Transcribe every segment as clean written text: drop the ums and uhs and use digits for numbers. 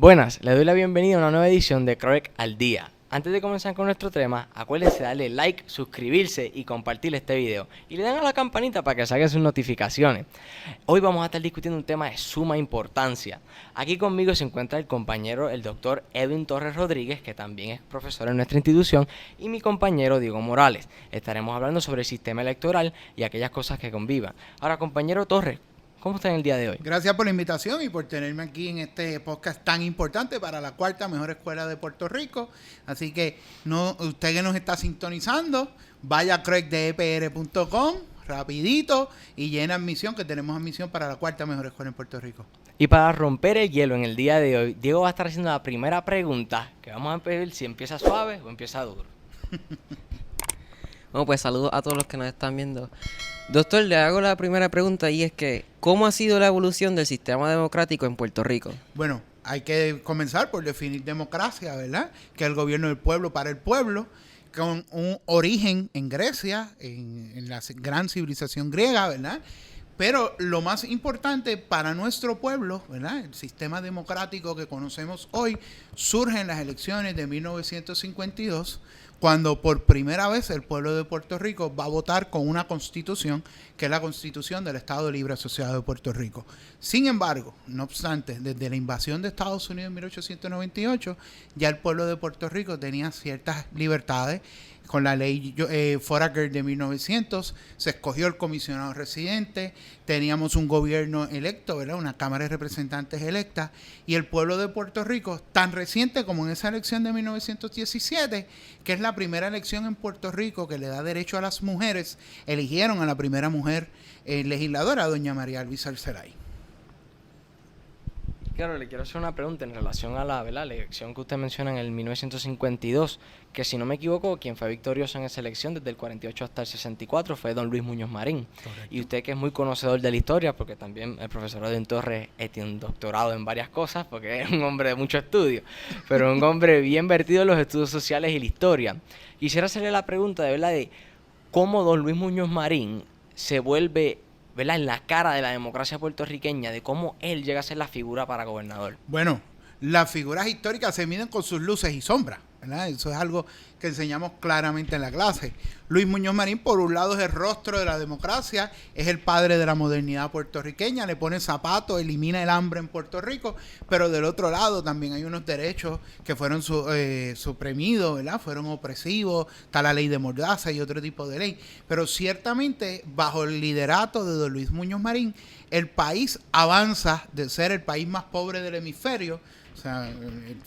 Buenas, les doy la bienvenida a una nueva edición de Craig al Día. Antes de comenzar con nuestro tema, acuérdense de darle like, suscribirse y compartir este video. Y le dan a la campanita para que salgan sus notificaciones. Hoy vamos a estar discutiendo un tema de suma importancia. Aquí conmigo se encuentra el compañero, el doctor Edwin Torres Rodríguez, que también es profesor en nuestra institución, y mi compañero Diego Morales. Estaremos hablando sobre el sistema electoral y aquellas cosas que convivan. Ahora, compañero Torres, ¿cómo está en el día de hoy? Gracias por la invitación y por tenerme aquí en este podcast tan importante para la cuarta mejor escuela de Puerto Rico. Así que usted que nos está sintonizando, vaya a craigdepr.com rapidito y llena admisión, que tenemos admisión para la cuarta mejor escuela en Puerto Rico. Y para romper el hielo en el día de hoy, Diego va a estar haciendo la primera pregunta, que vamos a ver si empieza suave o empieza duro. Bueno, pues saludos a todos los que nos están viendo. Doctor, le hago la primera pregunta y es que, ¿cómo ha sido la evolución del sistema democrático en Puerto Rico? Bueno, hay que comenzar por definir democracia, ¿verdad? Que es el gobierno del pueblo para el pueblo, con un origen en Grecia, en la gran civilización griega, ¿verdad? Pero lo más importante para nuestro pueblo, ¿verdad? El sistema democrático que conocemos hoy surge en las elecciones de 1952, cuando por primera vez el pueblo de Puerto Rico va a votar con una constitución, que es la Constitución del Estado Libre Asociado de Puerto Rico. Sin embargo, no obstante, desde la invasión de Estados Unidos en 1898, ya el pueblo de Puerto Rico tenía ciertas libertades. Con la ley Foraker de 1900 se escogió el comisionado residente, teníamos un gobierno electo, ¿verdad? Una Cámara de Representantes electa, y el pueblo de Puerto Rico, tan reciente como en esa elección de 1917, que es la primera elección en Puerto Rico que le da derecho a las mujeres, eligieron a la primera mujer legisladora, doña María Luisa Arcelay. Claro, le quiero hacer una pregunta en relación a la elección que usted menciona en el 1952, que si no me equivoco, quien fue victorioso en esa elección desde el 48 hasta el 64 fue don Luis Muñoz Marín. Correcto. Y usted, que es muy conocedor de la historia, porque también el profesor Edwin Torres tiene un doctorado en varias cosas, porque es un hombre de mucho estudio, pero un hombre bien vertido en los estudios sociales y la historia. Quisiera hacerle la pregunta de cómo don Luis Muñoz Marín se vuelve, ¿verdad?, en la cara de la democracia puertorriqueña, de cómo él llega a ser la figura para gobernador. Bueno, las figuras históricas se miden con sus luces y sombras, ¿verdad? Eso es algo que enseñamos claramente en la clase. Luis Muñoz Marín, por un lado, es el rostro de la democracia, es el padre de la modernidad puertorriqueña, le pone zapatos, elimina el hambre en Puerto Rico, pero del otro lado también hay unos derechos que fueron suprimidos, ¿verdad? Fueron opresivos, está la ley de Mordaza y otro tipo de ley. Pero ciertamente, bajo el liderato de don Luis Muñoz Marín, el país avanza de ser el país más pobre del hemisferio, o sea,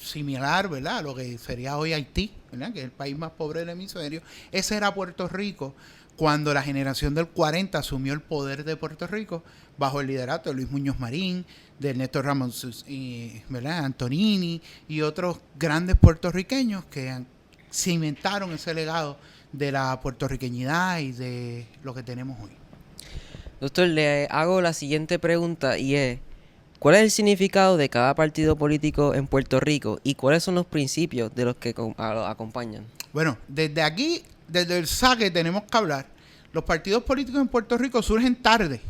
similar, ¿verdad?, a lo que sería hoy Haití, ¿verdad?, que es el país más pobre del hemisferio. Ese era Puerto Rico cuando la generación del 40 asumió el poder de Puerto Rico bajo el liderato de Luis Muñoz Marín, de Néstor Ramón, ¿verdad?, Antonini y otros grandes puertorriqueños que cimentaron ese legado de la puertorriqueñidad y de lo que tenemos hoy. Doctor, le hago la siguiente pregunta y es, ¿cuál es el significado de cada partido político en Puerto Rico y cuáles son los principios de los que lo acompañan? Bueno, desde aquí, desde el saque tenemos que hablar. Los partidos políticos en Puerto Rico surgen tarde.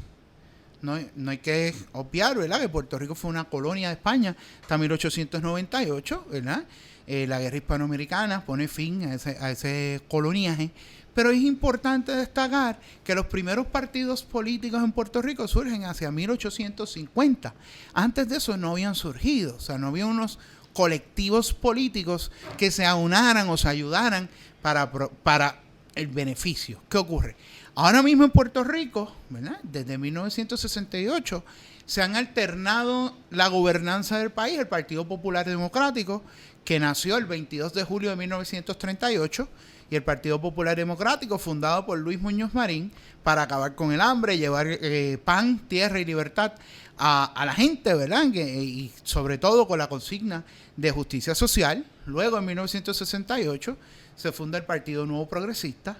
No hay que obviar, ¿verdad?, que Puerto Rico fue una colonia de España hasta 1898, ¿verdad? La guerra hispanoamericana pone fin a ese coloniaje. Pero es importante destacar que los primeros partidos políticos en Puerto Rico surgen hacia 1850. Antes de eso no habían surgido, o sea, no había unos colectivos políticos que se aunaran o se ayudaran para el beneficio. ¿Qué ocurre? Ahora mismo en Puerto Rico, ¿verdad?, desde 1968, se han alternado la gobernanza del país, el Partido Popular Democrático, que nació el 22 de julio de 1938, y el Partido Popular Democrático, fundado por Luis Muñoz Marín, para acabar con el hambre, llevar pan, tierra y libertad a la gente, ¿verdad?, y sobre todo con la consigna de justicia social. Luego, en 1968, se funda el Partido Nuevo Progresista,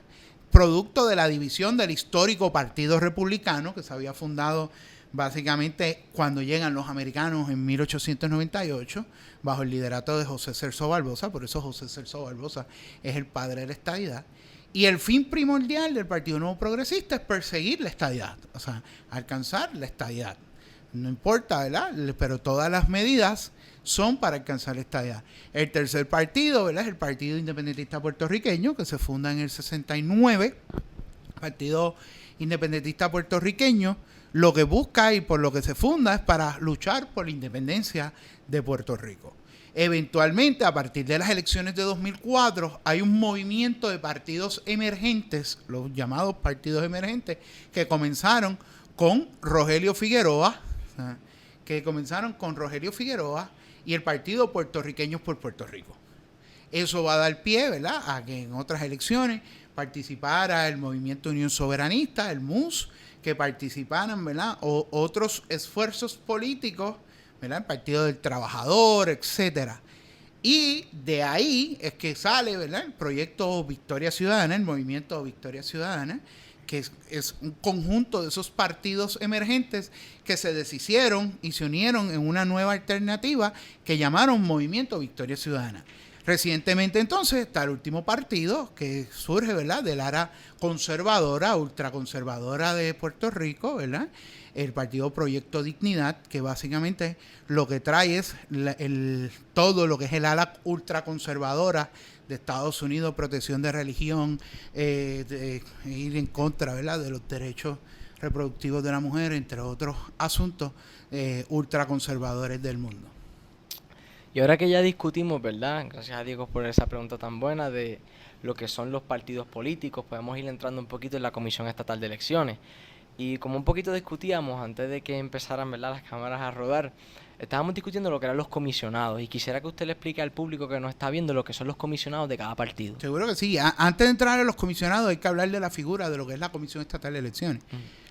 producto de la división del histórico Partido Republicano, que se había fundado básicamente cuando llegan los americanos en 1898, bajo el liderato de José Celso Barbosa. Por eso José Celso Barbosa es el padre de la estadidad. Y el fin primordial del Partido Nuevo Progresista es perseguir la estadidad, o sea, alcanzar la estadidad. No importa, ¿verdad? Pero todas las medidas son para alcanzar esta estadidad. El tercer partido, ¿verdad? Es el Partido Independentista Puertorriqueño, que se funda en el 69. Partido Independentista Puertorriqueño, lo que busca y por lo que se funda es para luchar por la independencia de Puerto Rico. Eventualmente, a partir de las elecciones de 2004, hay un movimiento de partidos emergentes, los llamados partidos emergentes, que comenzaron con Rogelio Figueroa, y el Partido Puertorriqueños por Puerto Rico. Eso va a dar pie, ¿verdad?, a que en otras elecciones participara el Movimiento Unión Soberanista, el MUS, que participaran, ¿verdad?, o otros esfuerzos políticos, ¿verdad?, el Partido del Trabajador, etcétera. Y de ahí es que sale, ¿verdad?, el proyecto Victoria Ciudadana, el movimiento Victoria Ciudadana, que es un conjunto de esos partidos emergentes que se deshicieron y se unieron en una nueva alternativa que llamaron Movimiento Victoria Ciudadana. Recientemente entonces está el último partido que surge, ¿verdad?, del área conservadora, ultraconservadora de Puerto Rico, ¿verdad?, el partido Proyecto Dignidad, que básicamente lo que trae es todo lo que es el ala ultraconservadora de Estados Unidos, protección de religión, ir en contra, ¿verdad?, de los derechos reproductivos de la mujer, entre otros asuntos ultraconservadores del mundo. Y ahora que ya discutimos, ¿verdad? Gracias a Diego por esa pregunta tan buena de lo que son los partidos políticos, podemos ir entrando un poquito en la Comisión Estatal de Elecciones. Y como un poquito discutíamos antes de que empezaran, ¿verdad?, las cámaras a rodar, estábamos discutiendo lo que eran los comisionados. Y quisiera que usted le explique al público que nos está viendo lo que son los comisionados de cada partido. Seguro que sí. Antes de entrar a los comisionados hay que hablar de la figura de lo que es la Comisión Estatal de Elecciones.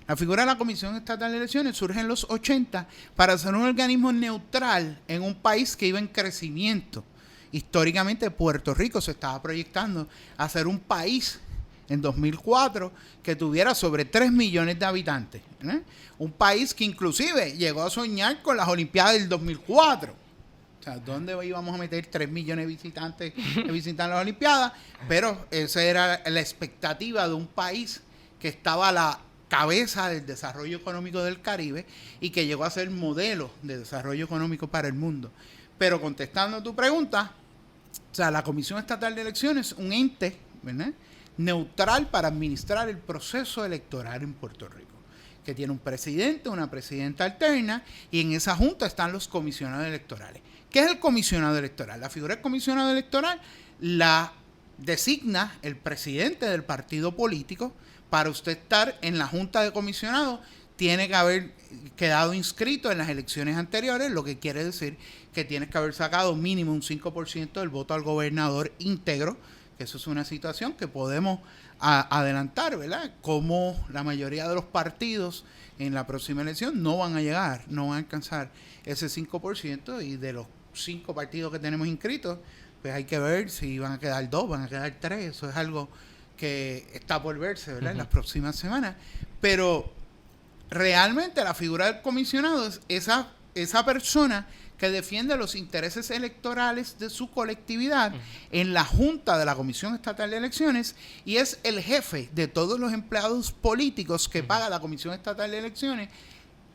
La figura de la Comisión Estatal de Elecciones surge en los 80 para ser un organismo neutral en un país que iba en crecimiento. Históricamente Puerto Rico se estaba proyectando a ser un país en 2004 que tuviera sobre 3 millones de habitantes, ¿eh? Un país que inclusive llegó a soñar con las Olimpiadas del 2004. O sea, ¿dónde íbamos a meter 3 millones de visitantes que visitan las Olimpiadas? Pero esa era la expectativa de un país que estaba a la cabeza del desarrollo económico del Caribe y que llegó a ser modelo de desarrollo económico para el mundo. Pero contestando a tu pregunta, o sea, la Comisión Estatal de Elecciones es un ente, ¿verdad?, neutral para administrar el proceso electoral en Puerto Rico, que tiene un presidente, una presidenta alterna, y en esa junta están los comisionados electorales. ¿Qué es el comisionado electoral? La figura del comisionado electoral la designa el presidente del partido político. Para usted estar en la junta de comisionados, tiene que haber quedado inscrito en las elecciones anteriores, lo que quiere decir que tienes que haber sacado mínimo un 5% del voto al gobernador íntegro, que eso es una situación que podemos adelantar, ¿verdad?, como la mayoría de los partidos en la próxima elección no van a alcanzar ese 5%, y de los 5 partidos que tenemos inscritos, pues hay que ver si van a quedar 2, van a quedar 3, eso es algo que está por verse, ¿verdad?, en las próximas semanas. Pero realmente la figura del comisionado es esa persona que defiende los intereses electorales de su colectividad en la Junta de la Comisión Estatal de Elecciones, y es el jefe de todos los empleados políticos que paga la Comisión Estatal de Elecciones,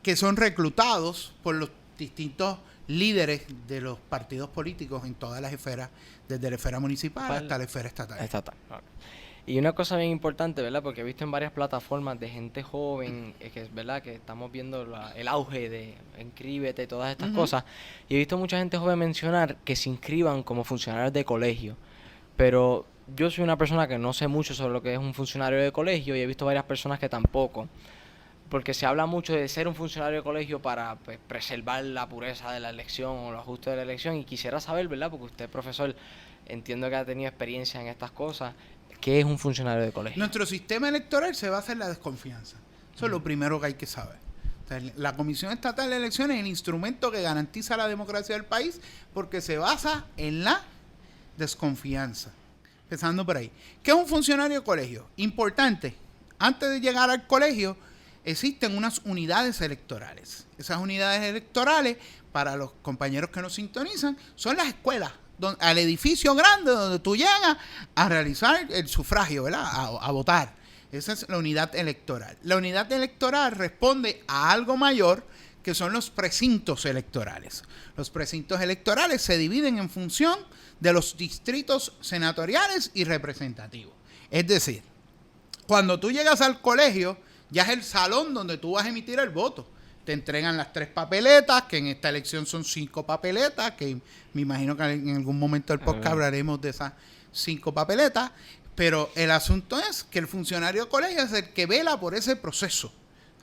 que son reclutados por los distintos líderes de los partidos políticos en todas las esferas, desde la esfera municipal hasta la esfera estatal. Y una cosa bien importante, ¿verdad?, porque he visto en varias plataformas de gente joven, que es verdad que estamos viendo el auge de inscríbete y todas estas cosas, y he visto mucha gente joven mencionar que se inscriban como funcionarios de colegio, pero yo soy una persona que no sé mucho sobre lo que es un funcionario de colegio, y he visto varias personas que tampoco, porque se habla mucho de ser un funcionario de colegio para, pues, preservar la pureza de la elección o los ajustes de la elección, y quisiera saber, ¿verdad?, porque usted, profesor, entiendo que ha tenido experiencia en estas cosas, ¿qué es un funcionario de colegio? Nuestro sistema electoral se basa en la desconfianza. Eso es lo primero que hay que saber. O sea, la Comisión Estatal de Elecciones es el instrumento que garantiza la democracia del país porque se basa en la desconfianza. Empezando por ahí. ¿Qué es un funcionario de colegio? Importante. Antes de llegar al colegio, existen unas unidades electorales. Esas unidades electorales, para los compañeros que nos sintonizan, son las escuelas, al edificio grande donde tú llegas a realizar el sufragio, ¿verdad?, a votar. Esa es la unidad electoral. La unidad electoral responde a algo mayor que son los precintos electorales. Los precintos electorales se dividen en función de los distritos senatoriales y representativos. Es decir, cuando tú llegas al colegio, ya es el salón donde tú vas a emitir el voto. Te entregan las 3 papeletas, que en esta elección son 5 papeletas, que me imagino que en algún momento del podcast hablaremos de esas 5 papeletas, pero el asunto es que el funcionario de colegio es el que vela por ese proceso.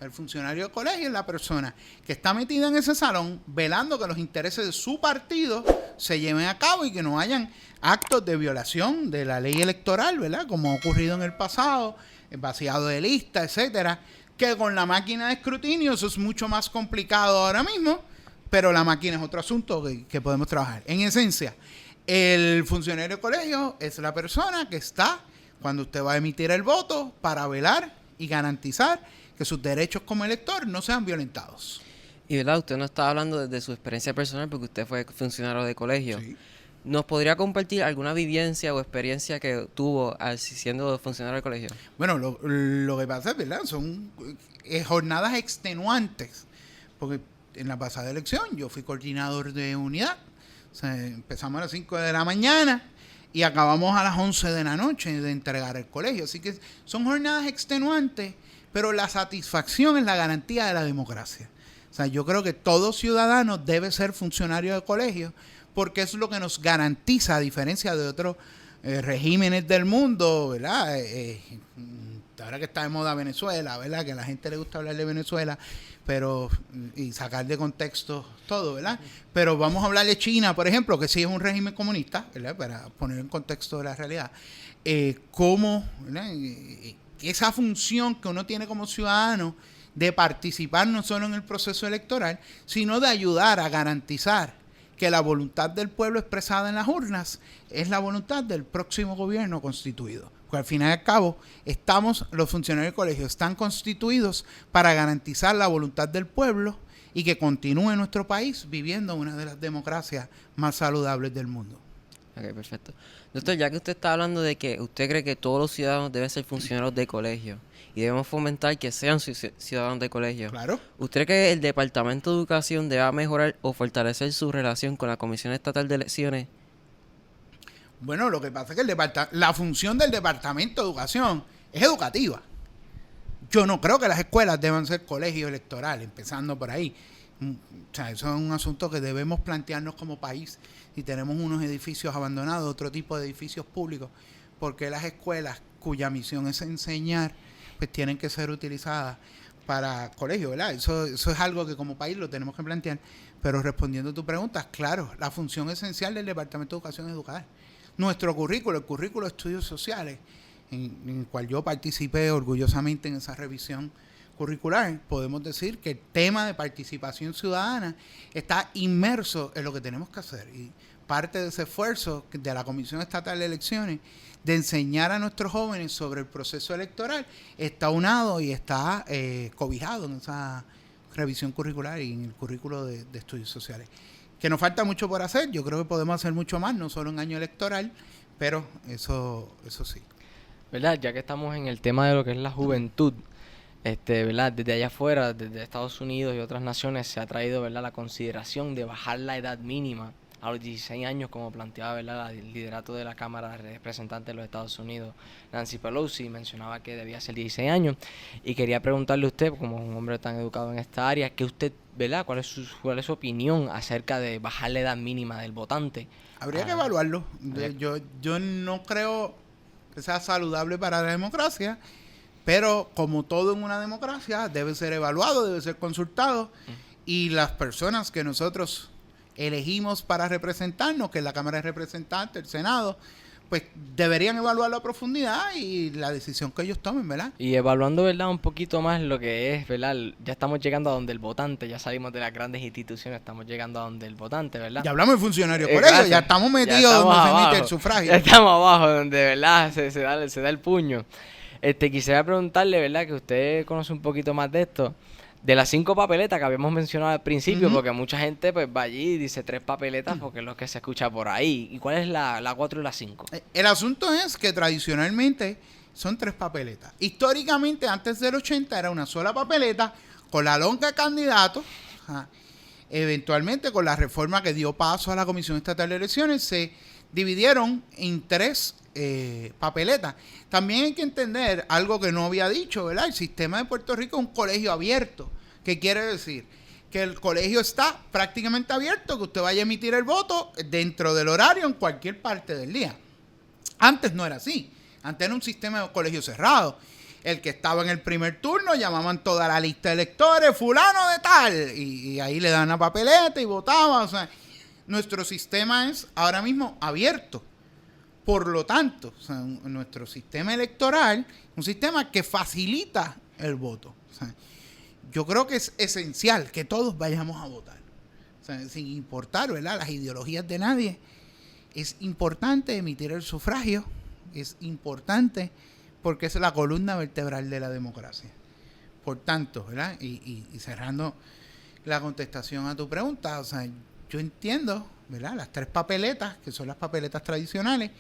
El funcionario de colegio es la persona que está metida en ese salón velando que los intereses de su partido se lleven a cabo y que no hayan actos de violación de la ley electoral, ¿verdad? Como ha ocurrido en el pasado, el vaciado de lista, etcétera, que con la máquina de escrutinio eso es mucho más complicado ahora mismo, pero la máquina es otro asunto que podemos trabajar. En esencia, el funcionario de colegio es la persona que está cuando usted va a emitir el voto para velar y garantizar que sus derechos como elector no sean violentados. Y verdad, usted no está hablando desde su experiencia personal porque usted fue funcionario de colegio. Sí. ¿Nos podría compartir alguna vivencia o experiencia que tuvo siendo funcionario de colegio? Bueno, lo que pasa es, ¿verdad? Son jornadas extenuantes, porque en la pasada elección yo fui coordinador de unidad. O sea, empezamos a las 5 de la mañana y acabamos a las 11 de la noche de entregar el colegio. Así que son jornadas extenuantes, pero la satisfacción es la garantía de la democracia. O sea, yo creo que todo ciudadano debe ser funcionario de colegio, porque es lo que nos garantiza, a diferencia de otros regímenes del mundo, ¿verdad? Ahora que está de moda Venezuela, ¿verdad? Que a la gente le gusta hablar de Venezuela, pero y sacar de contexto todo, ¿verdad? Pero vamos a hablar de China, por ejemplo, que sí es un régimen comunista, ¿verdad? Para poner en contexto de la realidad. Cómo, ¿verdad? Esa función que uno tiene como ciudadano de participar no solo en el proceso electoral, sino de ayudar a garantizar que la voluntad del pueblo expresada en las urnas es la voluntad del próximo gobierno constituido. Porque al final y al cabo, los funcionarios del colegio están constituidos para garantizar la voluntad del pueblo y que continúe nuestro país viviendo una de las democracias más saludables del mundo. Ok, perfecto. Doctor, ya que usted está hablando de que usted cree que todos los ciudadanos deben ser funcionarios de colegio y debemos fomentar que sean ciudadanos de colegio. Claro. ¿Usted cree que el Departamento de Educación deba mejorar o fortalecer su relación con la Comisión Estatal de Elecciones? Bueno, lo que pasa es que la función del Departamento de Educación es educativa. Yo no creo que las escuelas deban ser colegios electorales, empezando por ahí. O sea, eso es un asunto que debemos plantearnos como país. Si tenemos unos edificios abandonados, otro tipo de edificios públicos, porque las escuelas cuya misión es enseñar, pues tienen que ser utilizadas para colegios, ¿verdad? Eso es algo que como país lo tenemos que plantear. Pero respondiendo a tu pregunta, claro, la función esencial del Departamento de Educación es educar. Nuestro currículo, el currículo de estudios sociales, en el cual yo participé orgullosamente en esa revisión curricular, podemos decir que el tema de participación ciudadana está inmerso en lo que tenemos que hacer. Y parte de ese esfuerzo de la Comisión Estatal de Elecciones de enseñar a nuestros jóvenes sobre el proceso electoral está unado y está cobijado en esa revisión curricular y en el currículo de estudios sociales. Que nos falta mucho por hacer, yo creo que podemos hacer mucho más, no solo en año electoral, pero eso sí. ¿Verdad? Ya que estamos en el tema de lo que es la juventud, ¿verdad? Desde allá afuera, desde Estados Unidos y otras naciones, se ha traído, ¿verdad?, la consideración de bajar la edad mínima a los 16 años, como planteaba, ¿verdad?, el liderato de la Cámara de Representantes de los Estados Unidos, Nancy Pelosi, mencionaba que debía ser 16 años. Y quería preguntarle a usted, como un hombre tan educado en esta área, que usted, ¿verdad?, ¿cuál es su opinión acerca de bajar la edad mínima del votante? Habría que evaluarlo. Yo no creo que sea saludable para la democracia, pero como todo en una democracia, debe ser evaluado, debe ser consultado, y las personas que nosotros elegimos para representarnos, que es la Cámara de Representantes, el Senado, pues deberían evaluarlo a profundidad y la decisión que ellos tomen, ¿verdad? Y evaluando, ¿verdad?, un poquito más lo que es, ¿verdad?, ya estamos llegando a donde el votante, ya salimos de las grandes instituciones, estamos llegando a donde el votante, ¿verdad? Ya hablamos de funcionarios por ello, ya estamos metidos donde se emite el sufragio. Ya estamos abajo, donde, ¿verdad?, se da el puño. Quisiera preguntarle, ¿verdad?, que usted conoce un poquito más de esto, de las 5 papeletas que habíamos mencionado al principio, porque mucha gente pues va allí y dice 3 papeletas porque es lo que se escucha por ahí. ¿Y cuál es la 4 y la 5? El asunto es que tradicionalmente son 3 papeletas. Históricamente, antes del 80, era una sola papeleta con la longa de candidatos Eventualmente, con la reforma que dio paso a la Comisión Estatal de Elecciones, se dividieron en 3 papeletas. También hay que entender algo que no había dicho, ¿verdad? El sistema de Puerto Rico es un colegio abierto. ¿Qué quiere decir? Que el colegio está prácticamente abierto, que usted vaya a emitir el voto dentro del horario en cualquier parte del día. Antes no era así. Antes era un sistema de colegio cerrado. El que estaba en el primer turno llamaban toda la lista de electores, fulano de tal, y ahí le dan la papeleta y votaba. O sea, nuestro sistema es ahora mismo abierto. Por lo tanto, o sea, nuestro sistema electoral es un sistema que facilita el voto. O sea, yo creo que es esencial que todos vayamos a votar. O sea, sin importar, ¿verdad?, las ideologías de nadie. Es importante emitir el sufragio. Es importante porque es la columna vertebral de la democracia. Por tanto, ¿verdad? Y cerrando la contestación a tu pregunta, o sea, yo entiendo, ¿verdad?, las 3 papeletas, que son las papeletas tradicionales.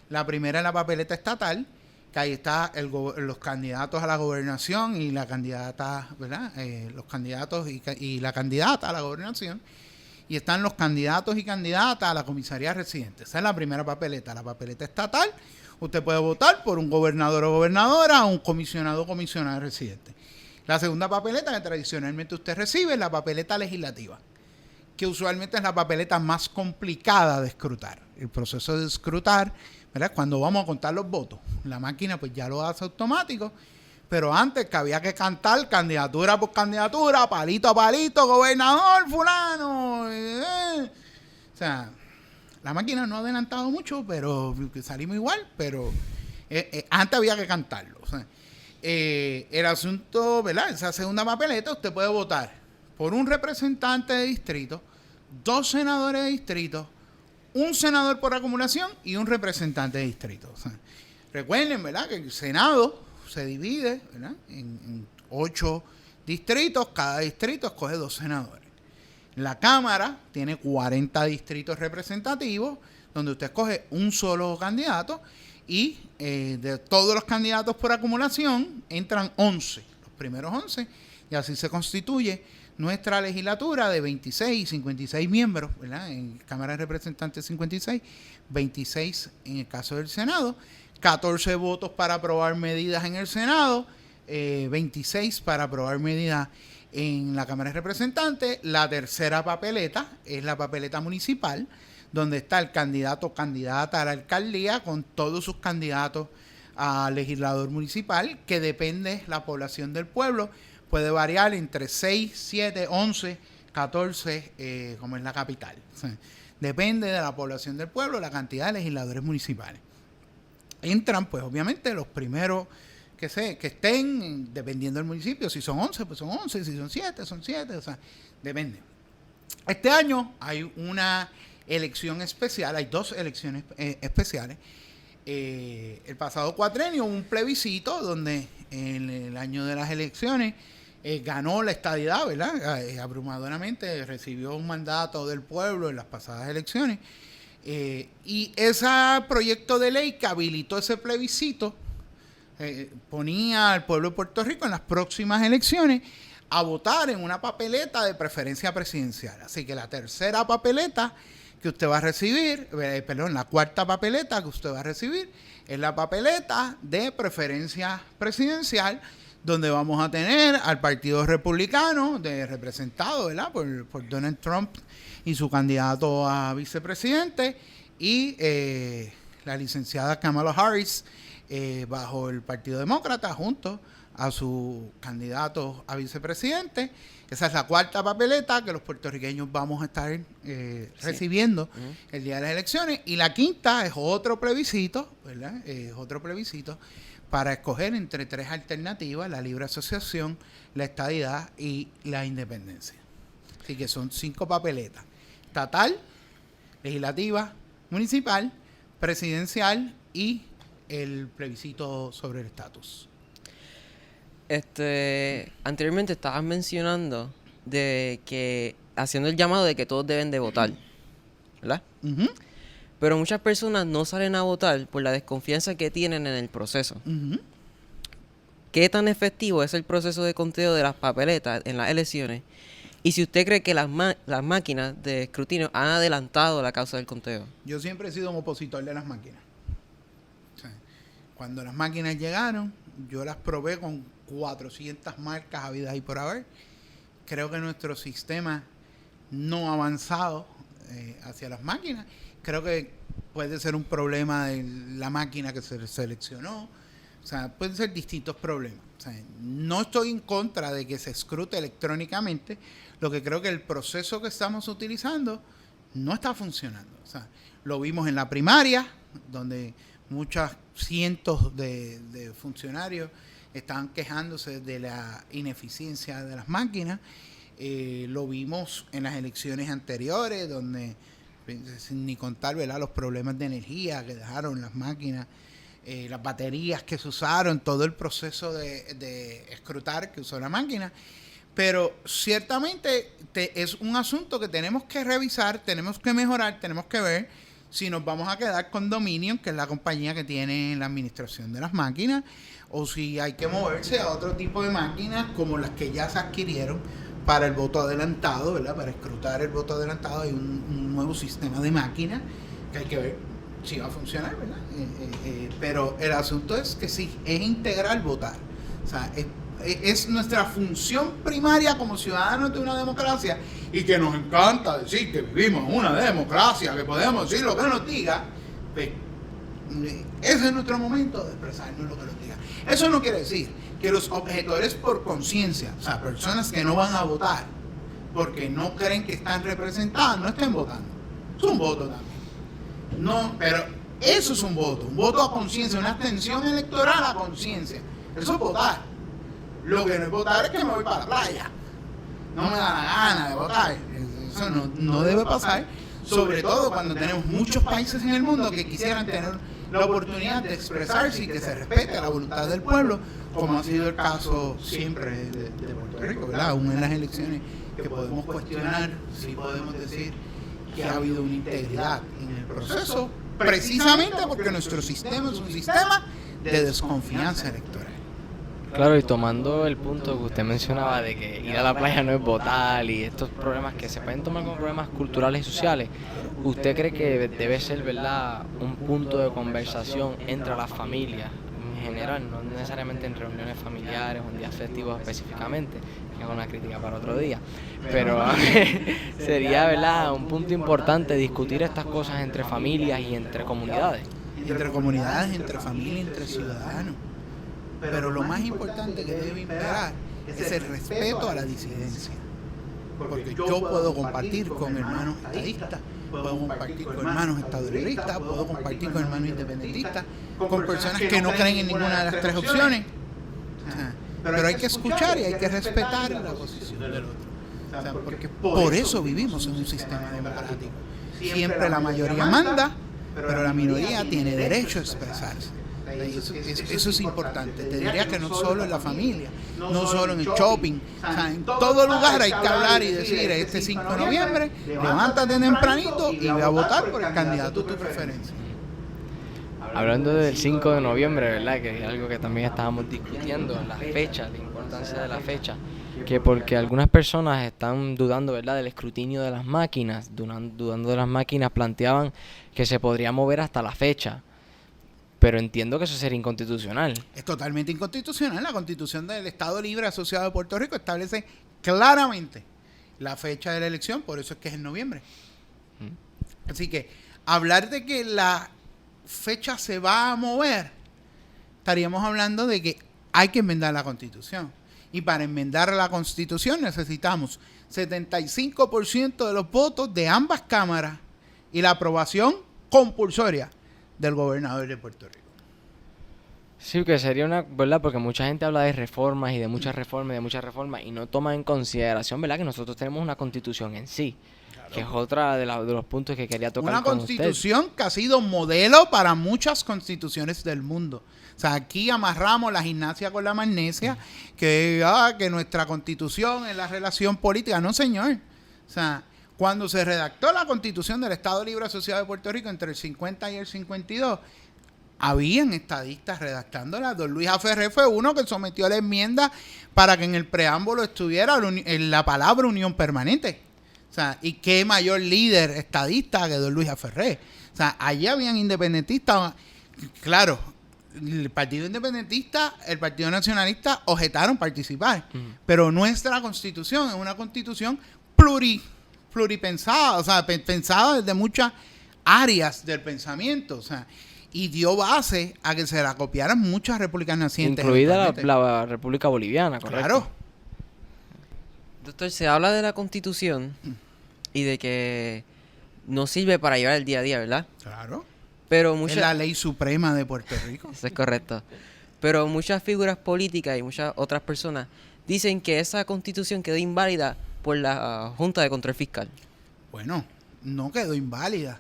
La primera es la papeleta estatal, que ahí está los candidatos a la gobernación y la candidata, ¿verdad? Los candidatos y la candidata a la gobernación. Y están los candidatos y candidatas a la comisaría residente. Esa es la primera papeleta, la papeleta estatal. Usted puede votar por un gobernador o gobernadora o un comisionado o comisionada residente. La segunda papeleta que tradicionalmente usted recibe es la papeleta legislativa, que usualmente es la papeleta más complicada de escrutar. El proceso de escrutar, ¿verdad?, cuando vamos a contar los votos, la máquina pues ya lo hace automático, pero antes que había que cantar candidatura por candidatura, palito a palito, gobernador fulano. O sea, la máquina no ha adelantado mucho, pero salimos igual, pero antes había que cantarlo. O sea, el asunto, ¿verdad?, esa segunda papeleta, usted puede votar por un representante de distrito, 2 senadores de distrito, un senador por acumulación y un representante de distrito. O sea, recuerden, ¿verdad?, que el Senado se divide, ¿verdad?, en 8 distritos. Cada distrito escoge 2 senadores. La Cámara tiene 40 distritos representativos, donde usted escoge un solo candidato y de todos los candidatos por acumulación entran 11, los primeros 11, y así se constituye nuestra legislatura de 26 y 56 miembros, ¿verdad? En Cámara de Representantes 56, 26 en el caso del Senado, 14 votos para aprobar medidas en el Senado, 26 para aprobar medidas en la Cámara de Representantes. La tercera papeleta es la papeleta municipal, donde está el candidato o candidata a la alcaldía con todos sus candidatos a legislador municipal, que depende la población del pueblo. Puede variar entre 6, 7, 11, 14, como en la capital. O sea, depende de la población del pueblo, la cantidad de legisladores municipales. Entran, pues, obviamente, los primeros que estén, dependiendo del municipio. Si son 11, pues son 11. Si son 7, son 7. O sea, depende. Este año hay una elección especial, hay 2 elecciones especiales. El pasado cuatrenio hubo un plebiscito donde en el año de las elecciones ganó la estadidad, ¿verdad? Abrumadoramente recibió un mandato del pueblo en las pasadas elecciones. Y ese proyecto de ley que habilitó ese plebiscito ponía al pueblo de Puerto Rico en las próximas elecciones a votar en una papeleta de preferencia presidencial. Así que la tercera papeleta que usted va a recibir, la cuarta papeleta que usted va a recibir es la papeleta de preferencia presidencial, donde vamos a tener al Partido Republicano representado, ¿verdad?, por Donald Trump y su candidato a vicepresidente, y la licenciada Kamala Harris bajo el Partido Demócrata junto a su candidato a vicepresidente. Esa es la cuarta papeleta que los puertorriqueños vamos a estar recibiendo el día de las elecciones. Y la quinta es otro plebiscito, ¿verdad? Otro plebiscito para escoger entre 3 alternativas: la libre asociación, la estadidad y la independencia. Así que son 5 papeletas: estatal, legislativa, municipal, presidencial y el plebiscito sobre el estatus. Anteriormente estabas mencionando de que, haciendo el llamado de que todos deben de votar, ¿verdad? Uh-huh. Pero muchas personas no salen a votar por la desconfianza que tienen en el proceso. Uh-huh. ¿Qué tan efectivo es el proceso de conteo de las papeletas en las elecciones? Y si usted cree que las máquinas de escrutinio han adelantado la causa del conteo. Yo siempre he sido un opositor de las máquinas. O sea, cuando las máquinas llegaron, yo las probé con 400 marcas habidas y por haber. Creo que nuestro sistema no ha avanzado hacia las máquinas. Creo que puede ser un problema de la máquina que se seleccionó. O sea, pueden ser distintos problemas. O sea, no estoy en contra de que se escrute electrónicamente. Lo que creo que el proceso que estamos utilizando no está funcionando. O sea, lo vimos en la primaria, donde muchos cientos de funcionarios estaban quejándose de la ineficiencia de las máquinas. Lo vimos en las elecciones anteriores, donde, sin ni contar, ¿verdad?, los problemas de energía que dejaron las máquinas, las baterías que se usaron, todo el proceso de escrutar que usó la máquina. Pero ciertamente es un asunto que tenemos que revisar, tenemos que mejorar, tenemos que ver si nos vamos a quedar con Dominion, que es la compañía que tiene la administración de las máquinas, o si hay que moverse a otro tipo de máquinas como las que ya se adquirieron para el voto adelantado, ¿verdad? Para escrutar el voto adelantado hay un nuevo sistema de máquinas que hay que ver si va a funcionar, ¿verdad? Pero el asunto es que sí, es integral votar. O sea, es nuestra función primaria como ciudadanos de una democracia, y que nos encanta decir que vivimos en una democracia, que podemos decir lo que nos diga. Pues, ese es nuestro momento de expresarnos lo que nos diga. Eso no quiere decir que los objetores por conciencia, o sea, personas que no van a votar porque no creen que están representadas, no estén votando. Es un voto también. No, pero eso es un voto a conciencia, una abstención electoral a conciencia. Eso es votar. Lo que no es votar es que me voy para la playa. No me da la gana de votar. Eso no debe pasar, sobre todo cuando tenemos muchos países en el mundo que quisieran tener la oportunidad de expresarse y que se respete la voluntad del pueblo, como ha sido el caso siempre de Puerto Rico, ¿verdad? Aún en las elecciones que podemos cuestionar, sí podemos decir que ha habido una integridad en el proceso, precisamente porque nuestro sistema es un sistema de desconfianza electoral. Claro, y tomando el punto que usted mencionaba de que ir a la playa no es votar y estos problemas que se pueden tomar como problemas culturales y sociales, ¿usted cree que debe ser, verdad, un punto de conversación entre las familias en general, no necesariamente en reuniones familiares o en días festivos específicamente, que es una crítica para otro día, pero sería, verdad, un punto importante discutir estas cosas entre familias y entre comunidades? Entre comunidades, entre familias, entre ciudadanos. Pero lo más importante que debe imperar es el respeto a la disidencia. Porque yo puedo compartir con hermanos estadistas, puedo compartir con hermanos estadolibristas, puedo compartir con hermanos independentistas, con personas que no creen en ninguna de las tres opciones. Pero hay que escuchar y hay que respetar la posición del otro. O sea, porque por eso vivimos en un sistema democrático. Siempre la mayoría manda, pero la minoría tiene derecho a expresarse. Eso es importante. Te diría que no solo en la familia, no solo en el shopping, o sea, en todo lugar hay que hablar y decir: este 5 de noviembre, levántate tempranito y ve a votar por el candidato de tu preferencia. Hablando del 5 de noviembre, ¿verdad?, que es algo que también estábamos discutiendo, la fecha, la importancia de la fecha, que porque algunas personas están dudando, ¿verdad?, del escrutinio de las máquinas, dudando de las máquinas, planteaban que se podría mover hasta la fecha. Pero entiendo que eso sería inconstitucional. Es totalmente inconstitucional. La Constitución del Estado Libre Asociado de Puerto Rico establece claramente la fecha de la elección, por eso es que es en noviembre. Así que hablar de que la fecha se va a mover, estaríamos hablando de que hay que enmendar la Constitución. Y para enmendar la Constitución necesitamos 75% de los votos de ambas cámaras y la aprobación compulsoria del gobernador de Puerto Rico. Sí, que sería una, ¿verdad? Porque mucha gente habla de reformas y de muchas reformas y no toma en consideración, ¿verdad?, que nosotros tenemos una constitución en sí, claro, que es otra de los puntos que quería tocar con usted. Una constitución que ha sido modelo para muchas constituciones del mundo. O sea, aquí amarramos la gimnasia con la magnesia, que nuestra constitución es la relación política. No, señor. O sea, cuando se redactó la Constitución del Estado Libre Asociado de Puerto Rico entre el 50 y el 52, habían estadistas redactándola. Don Luis Aferré fue uno que sometió la enmienda para que en el preámbulo estuviera la palabra unión permanente. O sea, y qué mayor líder estadista que don Luis Aferré. O sea, allí habían independentistas. Claro, el Partido Independentista, el Partido Nacionalista objetaron participar. Pero nuestra constitución es una constitución pluripensada, o sea, pensada desde muchas áreas del pensamiento. O sea, y dio base a que se la copiaran muchas repúblicas nacientes. Incluida la República Boliviana, ¿correcto? Claro. Doctor, se habla de la Constitución y de que no sirve para llevar el día a día, ¿verdad? Claro. Pero Es la ley suprema de Puerto Rico. Eso es correcto. Pero muchas figuras políticas y muchas otras personas dicen que esa Constitución quedó inválida por la Junta de Control Fiscal. Bueno, no quedó inválida.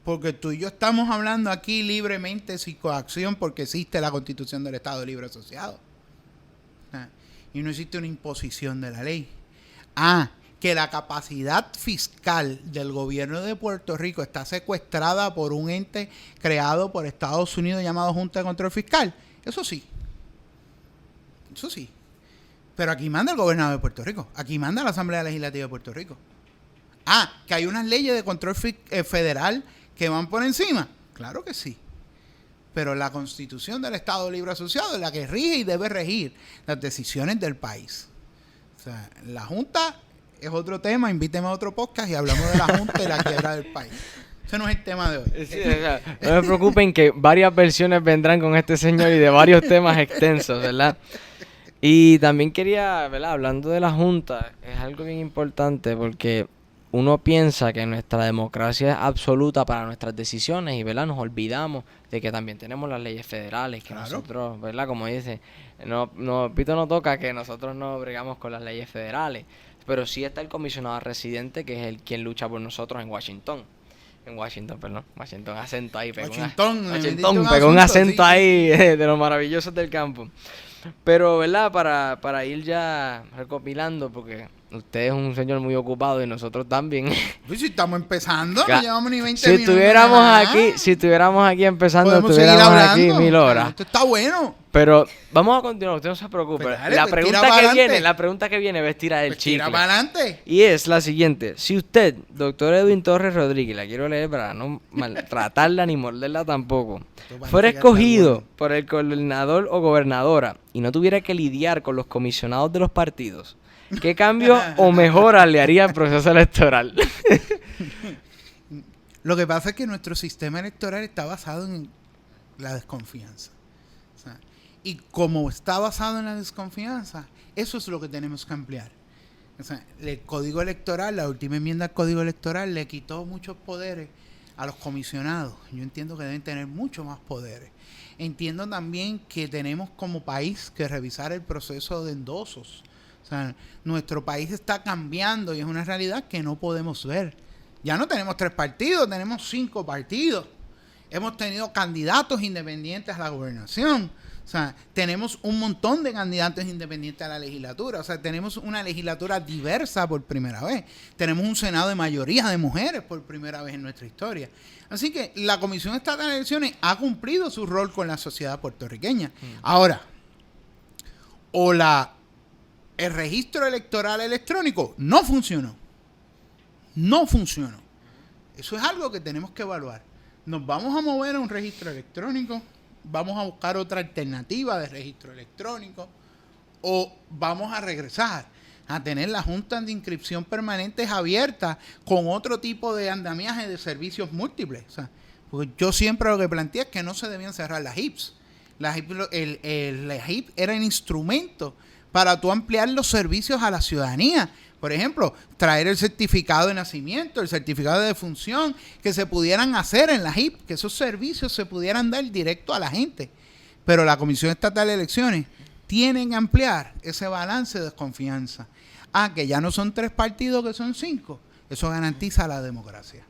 Porque tú y yo estamos hablando aquí libremente sin coacción porque existe la Constitución del Estado Libre Asociado. Y no existe una imposición de la ley. Que la capacidad fiscal del gobierno de Puerto Rico está secuestrada por un ente creado por Estados Unidos llamado Junta de Control Fiscal. Eso sí. Eso sí. Pero aquí manda el gobernador de Puerto Rico. Aquí manda la Asamblea Legislativa de Puerto Rico. Que hay unas leyes de control federal que van por encima. Claro que sí. Pero la Constitución del Estado Libre Asociado es la que rige y debe regir las decisiones del país. O sea, la Junta es otro tema. Invíteme a otro podcast y hablamos de la Junta y la quiebra del país. Ese no es el tema de hoy. Sí, o sea, no me preocupen que varias versiones vendrán con este señor y de varios temas extensos, ¿verdad? Y también quería, ¿verdad? Hablando de la Junta, es algo bien importante porque uno piensa que nuestra democracia es absoluta para nuestras decisiones y, ¿verdad? Nos olvidamos de que también tenemos las leyes federales, que Claro. nosotros, ¿verdad? Como dice, Pito no toca que nosotros no bregamos con las leyes federales, pero sí está el comisionado residente, que es quien lucha por nosotros en Washington. Washington, acento ahí, Washington, pegó un acento sí. ahí de los maravillosos del campo. Pero, ¿verdad? Para ir ya recopilando, porque usted es un señor muy ocupado y nosotros también. Pues si estamos empezando, Ca- no llevamos ni 20 Si minutos. estuviéramos aquí empezando, Podemos seguir estuviéramos aquí hablando. 1000 horas. Esto está bueno. Pero vamos a continuar, usted no se preocupe. Pues dale, la pues tira pregunta pa'lante. que viene va a estirar el Pues tira chicle. para adelante. Y es la siguiente. Si usted, doctor Edwin Torres Rodríguez, la quiero leer para no maltratarla ni morderla tampoco, fuera escogido por el gobernador o gobernadora y no tuviera que lidiar con los comisionados de los partidos, ¿qué cambio o mejora le haría al proceso electoral? Lo que pasa es que nuestro sistema electoral está basado en la desconfianza. O sea, y como está basado en la desconfianza, eso es lo que tenemos que ampliar. O sea, el código electoral, la última enmienda al código electoral le quitó muchos poderes a los comisionados. Yo entiendo que deben tener mucho más poderes. Entiendo también que tenemos como país que revisar el proceso de endosos. O sea, nuestro país está cambiando y es una realidad que no podemos ver. Ya no tenemos 3 partidos, tenemos 5 partidos. Hemos tenido candidatos independientes a la gobernación. O sea, tenemos un montón de candidatos independientes a la legislatura. O sea, tenemos una legislatura diversa por primera vez. Tenemos un Senado de mayoría de mujeres por primera vez en nuestra historia. Así que la Comisión Estatal de Elecciones ha cumplido su rol con la sociedad puertorriqueña. Ahora, el registro electoral electrónico no funcionó. No funcionó. Eso es algo que tenemos que evaluar. Nos vamos a mover a un registro electrónico, vamos a buscar otra alternativa de registro electrónico o vamos a regresar a tener las juntas de inscripción permanentes abiertas con otro tipo de andamiaje de servicios múltiples. O sea, porque yo siempre lo que planteé es que no se debían cerrar las HIPs. La HIP era el instrumento para tú ampliar los servicios a la ciudadanía. Por ejemplo, traer el certificado de nacimiento, el certificado de defunción, que se pudieran hacer en la HIP, que esos servicios se pudieran dar directo a la gente. Pero la Comisión Estatal de Elecciones tiene que ampliar ese balance de desconfianza. Que ya no son 3 partidos, que son 5. Eso garantiza la democracia.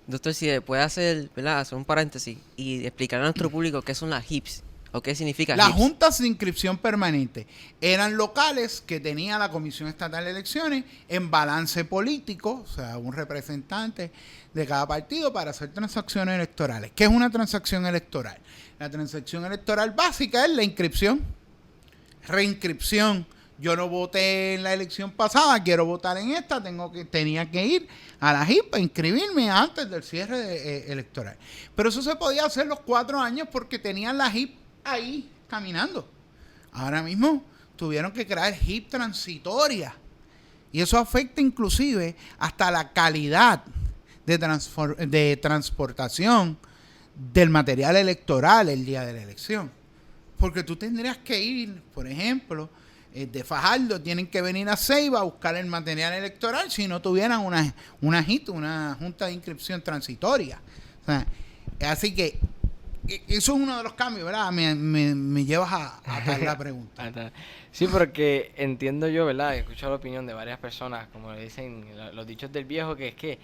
Doctor, si puede hacer, ¿verdad? Hacer un paréntesis y explicar a nuestro público qué son las HIPs. ¿O qué significa Las HIPS? juntas de inscripción permanente eran locales que tenía la Comisión Estatal de Elecciones en balance político, o sea, un representante de cada partido para hacer transacciones electorales. ¿Qué es una transacción electoral? La transacción electoral básica es la inscripción, reinscripción. Yo no voté en la elección pasada, quiero votar en esta, tenía que ir a la JIP a inscribirme antes del cierre electoral. Pero eso se podía hacer los 4 años porque tenían la JIP ahí caminando. Ahora mismo tuvieron que crear JIP transitoria. Y eso afecta inclusive hasta la calidad de transportación del material electoral el día de la elección. Porque tú tendrías que ir, por ejemplo, de Fajardo tienen que venir a Ceiba a buscar el material electoral si no tuvieran una JIT, una Junta de Inscripción Transitoria. O sea, así que eso es uno de los cambios, ¿verdad? Me llevas a dar la pregunta. Sí, porque entiendo yo, ¿verdad? He escuchado la opinión de varias personas, como le dicen los dichos del viejo, que es que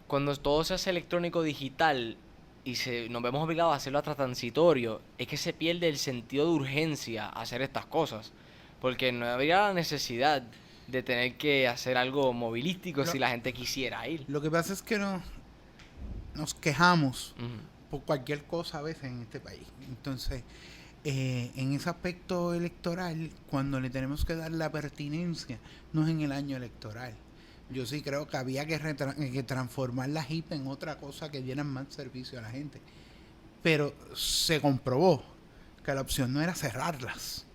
cuando todo se hace electrónico digital y nos vemos obligados a hacerlo hasta transitorio, es que se pierde el sentido de urgencia a hacer estas cosas. Porque no habría la necesidad de tener que hacer algo movilístico si la gente quisiera ir. Lo que pasa es que nos quejamos Ujú. por cualquier cosa a veces en este país. Entonces, en ese aspecto electoral, cuando le tenemos que dar la pertinencia, no es en el año electoral. Yo sí creo que había que transformar la JIP en otra cosa que dieran más servicio a la gente. Pero se comprobó que la opción no era cerrarlas.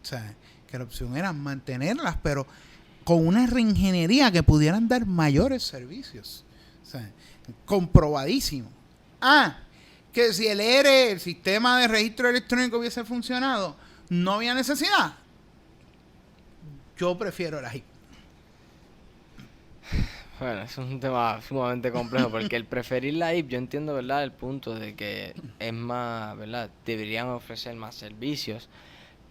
O sea, que la opción era mantenerlas, pero con una reingeniería que pudieran dar mayores servicios. O sea, comprobadísimo. Que si el ERE, el sistema de registro electrónico hubiese funcionado, no había necesidad. Yo prefiero la JIP. Bueno, es un tema sumamente complejo porque el preferir la IP, yo entiendo, ¿verdad? El punto de que es más, ¿verdad? Deberían ofrecer más servicios,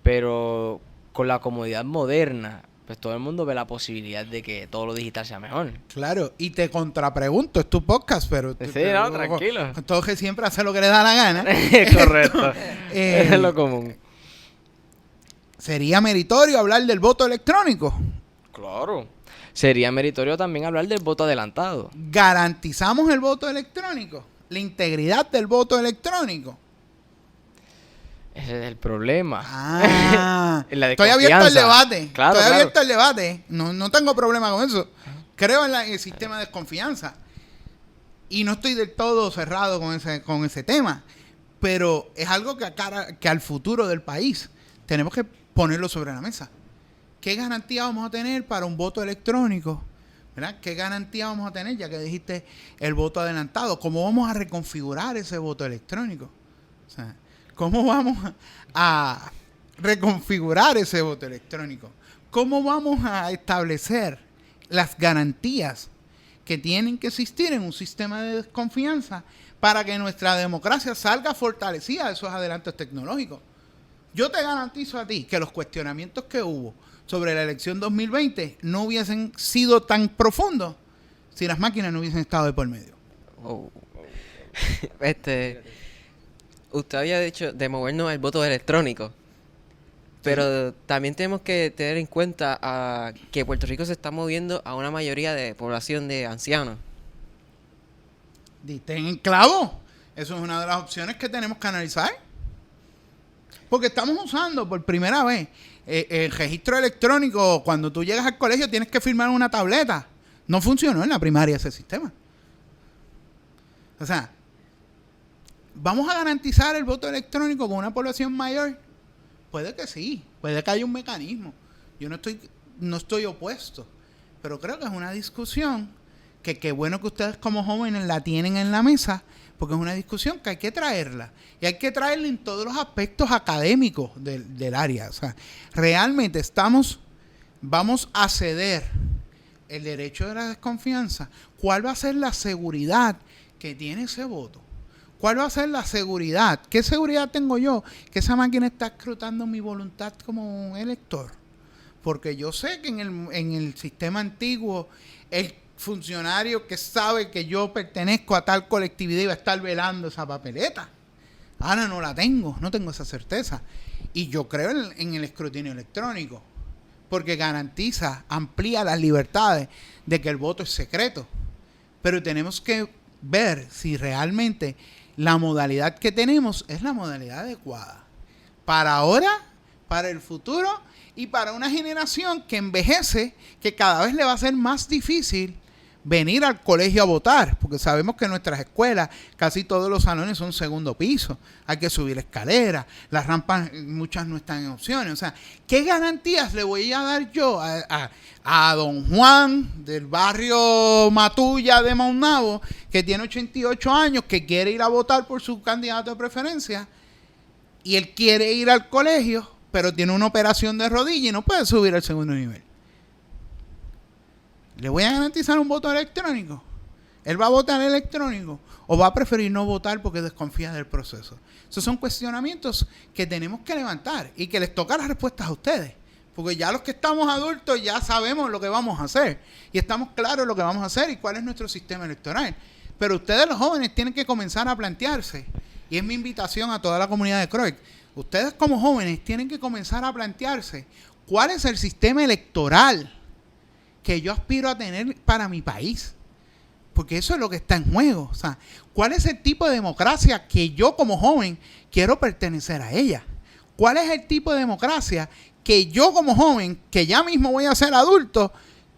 pero con la comodidad moderna, pues todo el mundo ve la posibilidad de que todo lo digital sea mejor. Claro, y te contrapregunto, es tu podcast, pero... Sí, no, tranquilo. Todo que siempre hace lo que le da la gana. Correcto. Es lo común. ¿Sería meritorio hablar del voto electrónico? Claro. Sería meritorio también hablar del voto adelantado. ¿Garantizamos el voto electrónico? ¿La integridad del voto electrónico? Ese es el problema. Estoy abierto al debate. Claro, estoy abierto al debate. No tengo problema con eso. Creo en el sistema de desconfianza. Y no estoy del todo cerrado con ese tema. Pero es algo que al futuro del país tenemos que ponerlo sobre la mesa. ¿Qué garantía vamos a tener para un voto electrónico? ¿Verdad? ¿Qué garantía vamos a tener? Ya que dijiste el voto adelantado. ¿Cómo vamos a reconfigurar ese voto electrónico? O sea, ¿cómo vamos a reconfigurar ese voto electrónico? ¿Cómo vamos a establecer las garantías que tienen que existir en un sistema de desconfianza para que nuestra democracia salga fortalecida de esos adelantos tecnológicos? Yo te garantizo a ti que los cuestionamientos que hubo sobre la elección 2020 no hubiesen sido tan profundos si las máquinas no hubiesen estado de por medio. Usted había dicho de movernos al voto electrónico, pero también tenemos que tener en cuenta que Puerto Rico se está moviendo a una mayoría de población de ancianos. Diste en el clavo. Eso es una de las opciones que tenemos que analizar. Porque estamos usando por primera vez el registro electrónico. Cuando tú llegas al colegio tienes que firmar una tableta. No funcionó en la primaria ese sistema. O sea, ¿vamos a garantizar el voto electrónico con una población mayor? Puede que sí, puede que haya un mecanismo. Yo no estoy opuesto, pero creo que es una discusión que qué bueno que ustedes como jóvenes la tienen en la mesa, porque es una discusión que hay que traerla. Y hay que traerla en todos los aspectos académicos del área. O sea, realmente vamos a ceder el derecho de la desconfianza. ¿Cuál va a ser la seguridad que tiene ese voto? ¿Cuál va a ser la seguridad? ¿Qué seguridad tengo yo? Que esa máquina está escrutando mi voluntad como un elector. Porque yo sé que en el sistema antiguo el funcionario que sabe que yo pertenezco a tal colectividad iba a estar velando esa papeleta. Ahora no la tengo, no tengo esa certeza. Y yo creo en el escrutinio electrónico, porque garantiza, amplía las libertades de que el voto es secreto. Pero tenemos que ver si realmente la modalidad que tenemos es la modalidad adecuada. Para ahora, para el futuro y para una generación que envejece, que cada vez le va a ser más difícil venir al colegio a votar, porque sabemos que en nuestras escuelas casi todos los salones son segundo piso, hay que subir escaleras, las rampas muchas no están en opciones. O sea, ¿qué garantías le voy a dar yo a don Juan del barrio Matulla de Maunabo, que tiene 88 años, que quiere ir a votar por su candidato de preferencia, y él quiere ir al colegio, pero tiene una operación de rodilla y no puede subir al segundo nivel? ¿Le voy a garantizar un voto electrónico? ¿Él va a votar electrónico o va a preferir no votar porque desconfía del proceso? Esos son cuestionamientos que tenemos que levantar y que les toca las respuestas a ustedes. Porque ya los que estamos adultos ya sabemos lo que vamos a hacer y estamos claros lo que vamos a hacer y cuál es nuestro sistema electoral. Pero ustedes, los jóvenes, tienen que comenzar a plantearse, y es mi invitación a toda la comunidad de Croix, ustedes como jóvenes tienen que comenzar a plantearse cuál es el sistema electoral que yo aspiro a tener para mi país, porque eso es lo que está en juego. O sea, ¿cuál es el tipo de democracia que yo como joven quiero pertenecer a ella? ¿Cuál es el tipo de democracia que yo como joven, que ya mismo voy a ser adulto,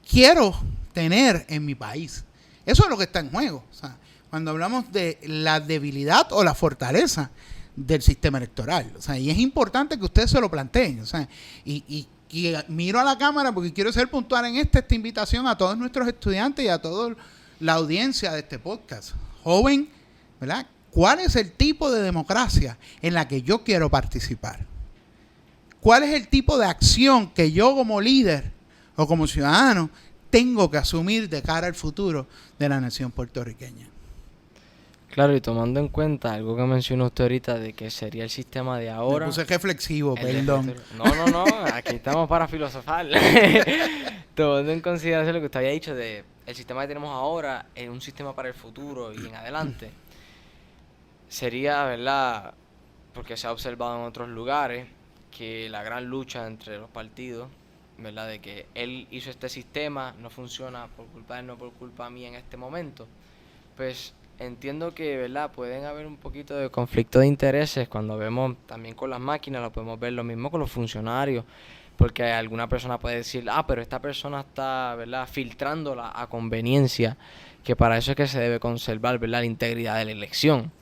quiero tener en mi país? Eso es lo que está en juego. O sea, cuando hablamos de la debilidad o la fortaleza del sistema electoral, o sea, y es importante que ustedes se lo planteen. O sea, y miro a la cámara porque quiero ser puntual en esta invitación a todos nuestros estudiantes y a toda la audiencia de este podcast. Joven, ¿verdad? ¿Cuál es el tipo de democracia en la que yo quiero participar? ¿Cuál es el tipo de acción que yo como líder o como ciudadano tengo que asumir de cara al futuro de la nación puertorriqueña? Claro, y tomando en cuenta algo que mencionó usted ahorita de que sería el sistema de ahora. Me puse reflexivo, el perdón. No, aquí estamos para filosofar. Tomando en consideración lo que usted había dicho de el sistema que tenemos ahora es un sistema para el futuro y en adelante. Sería, ¿verdad? Porque se ha observado en otros lugares que la gran lucha entre los partidos, ¿verdad? De que él hizo este sistema, no funciona por culpa de él, no por culpa mía en este momento. Pues entiendo que, ¿verdad? Pueden haber un poquito de conflicto de intereses cuando vemos también con las máquinas, lo podemos ver lo mismo con los funcionarios, porque alguna persona puede decir, pero esta persona está, ¿verdad? Filtrándola a conveniencia, que para eso es que se debe conservar, ¿verdad? La integridad de la elección.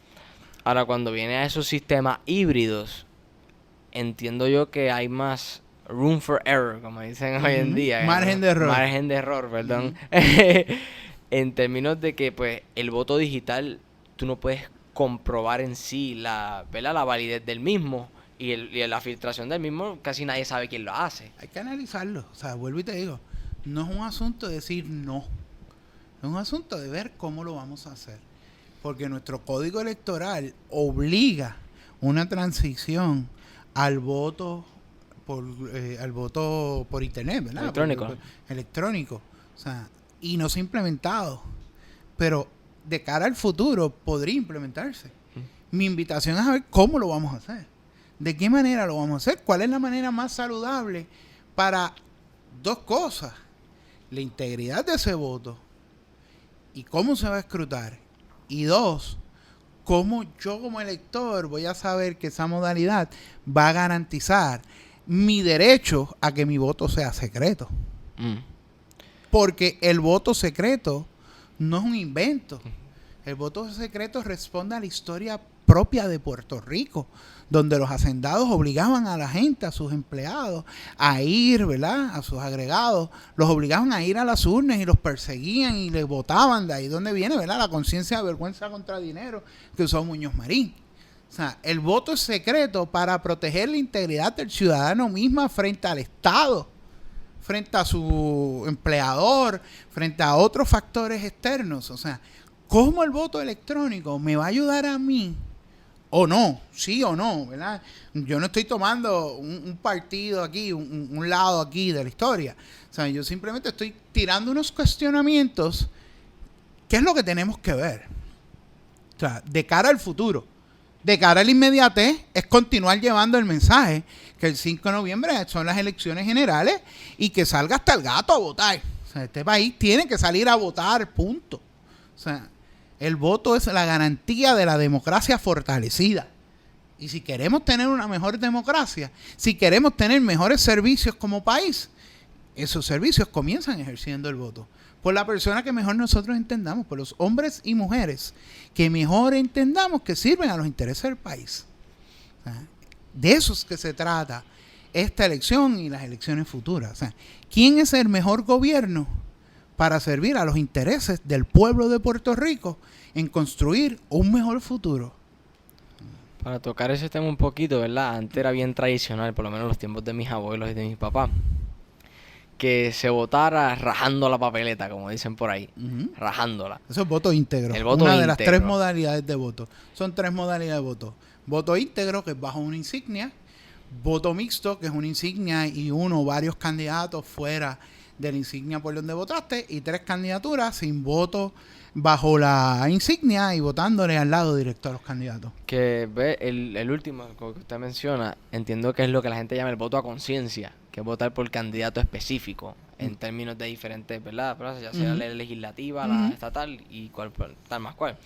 Ahora, cuando viene a esos sistemas híbridos, entiendo yo que hay más room for error, como dicen hoy en día. Margen de error. Margen de error, perdón. En términos de que pues el voto digital tú no puedes comprobar en sí la, ¿verdad? La validez del mismo y la filtración del mismo casi nadie sabe quién lo hace. Hay que analizarlo. O sea, vuelvo y te digo, no es un asunto de decir no, es un asunto de ver cómo lo vamos a hacer, porque nuestro código electoral obliga una transición al voto por internet, ¿verdad? Electrónico. Electrónico. O sea, y no se ha implementado, pero de cara al futuro podría implementarse. Mi invitación es a ver cómo lo vamos a hacer, de qué manera lo vamos a hacer, cuál es la manera más saludable para dos cosas: la integridad de ese voto y cómo se va a escrutar, y dos, cómo yo como elector voy a saber que esa modalidad va a garantizar mi derecho a que mi voto sea secreto. Porque el voto secreto no es un invento. El voto secreto responde a la historia propia de Puerto Rico, donde los hacendados obligaban a la gente, a sus empleados, a ir, ¿verdad? A sus agregados, los obligaban a ir a las urnas y los perseguían y les votaban. De ahí donde viene, ¿verdad? La conciencia de vergüenza contra dinero que usó Muñoz Marín. O sea, el voto es secreto para proteger la integridad del ciudadano misma frente al Estado, frente a su empleador, frente a otros factores externos. O sea, ¿cómo el voto electrónico me va a ayudar a mí? O no, sí o no, ¿verdad? Yo no estoy tomando un partido aquí, un lado aquí de la historia. O sea, yo simplemente estoy tirando unos cuestionamientos. ¿Qué es lo que tenemos que ver? O sea, de cara al futuro. de cara a la inmediatez es continuar llevando el mensaje que el 5 de noviembre son las elecciones generales y que salga hasta el gato a votar. O sea, este país tiene que salir a votar, punto. O sea, el voto es la garantía de la democracia fortalecida. Y si queremos tener una mejor democracia, si queremos tener mejores servicios como país, esos servicios comienzan ejerciendo el voto. Por la persona que mejor nosotros entendamos, por los hombres y mujeres que mejor entendamos que sirven a los intereses del país. O sea, de eso es que se trata esta elección y las elecciones futuras. O sea, ¿quién es el mejor gobierno para servir a los intereses del pueblo de Puerto Rico en construir un mejor futuro? Para tocar ese tema un poquito, ¿verdad? Antes era bien tradicional, por lo menos en los tiempos de mis abuelos y de mis papás, que se votara rajando la papeleta, como dicen por ahí, rajándola. Eso es voto íntegro. El voto una de las íntegro. 3 modalidades de voto. Son 3 modalidades de voto. Voto íntegro, que es bajo una insignia. Voto mixto, que es una insignia y uno o varios candidatos fuera de la insignia por donde votaste. Y 3 candidaturas sin voto bajo la insignia y votándole al lado directo a los candidatos. Que ve el último que usted menciona, entiendo que es lo que la gente llama el voto a conciencia, que es votar por candidato específico en términos de diferentes, ¿verdad? Pero ya sea la legislativa, la estatal y tal más cual.